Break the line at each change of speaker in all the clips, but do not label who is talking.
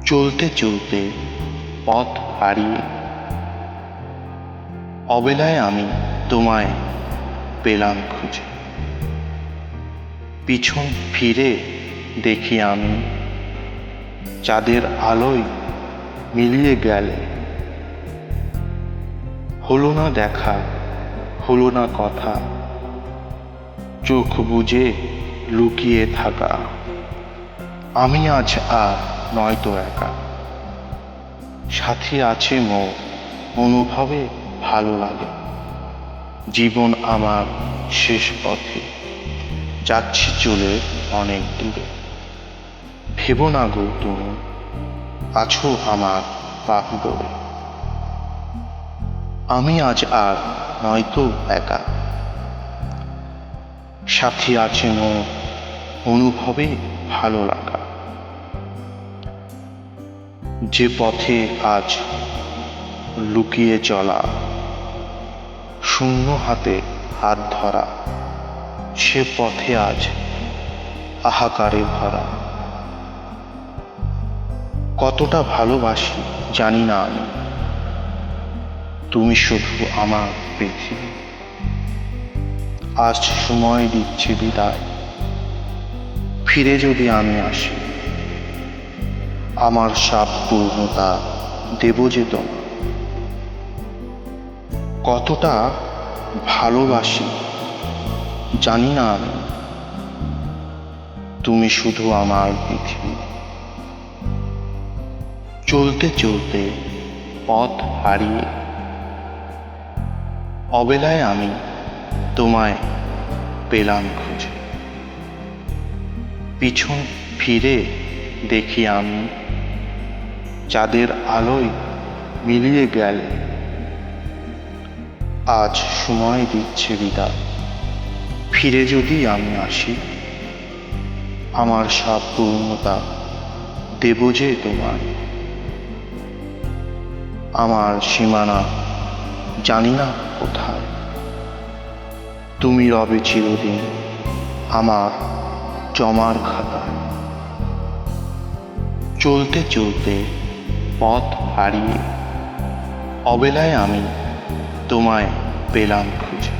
চলতে চলতে পথ হারিয়ে অবেলায় আমি তোমায় পেলাম খুঁজে। পিছন ফিরে দেখি আমি চাঁদের আলোয় মিলিয়ে গেলে। হলো না দেখা, হলো না কথা, চোখ বুজে লুকিয়ে থাকা। আমি আজ আর নয়তো একা, সাথী আছে মোর, অনুভবে ভালো লাগে। জীবন আমার শেষ পথে, যাচ্ছি চলে অনেক দূরে। ভেবো না গো তুমি, আছো আমার বাহুডোরে। আমি আজ আর নয়তো একা, সাথী আছে মোর, অনুভবে ভালো লাগা। যে পথে আজ লুকিয়ে চলা, শূন্য হাতে হাত ধরা, সে পথে আজ হাহাকারে ভরা। কতটা ভালোবাসি জানি না আমি, তুমি শুধু আমার পৃথিবী। আজ সময় দিচ্ছি বিদায়, ফিরে যদি আমি আসি, আমার সব পূর্ণতা দেব যে তোমায়। কতটা ভালোবাসি জানি না আমি, তুমি শুধু আমার পৃথিবী। চলতে চলতে পথ হারিয়ে অবেলায় আমি তোমায় পেলাম খুঁজে। পিছন ফিরে দেখি আমি চাঁদের আলোয় মিলিয়ে গেলে। আজ সময় দিচ্ছে বিদায়, ফিরে যদি আমি আসি, আমার সব পূর্ণতা দেব যে তোমায়। আমার সীমানা জানি না কোথায়, তুমি রবে চিরদিন আমার জমার খাতায়। চলতে চলতে পথ হারিয়ে অবেলায় আমি তোমায় পেলাম খুঁজে।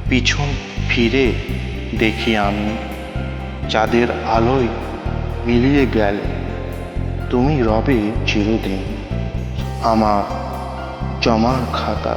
পিছন ফিরে দেখি আমি চাঁদের আলোয় মিলিয়ে গেলে। তুমি রবে চিরদিন আমার জমার খাতা।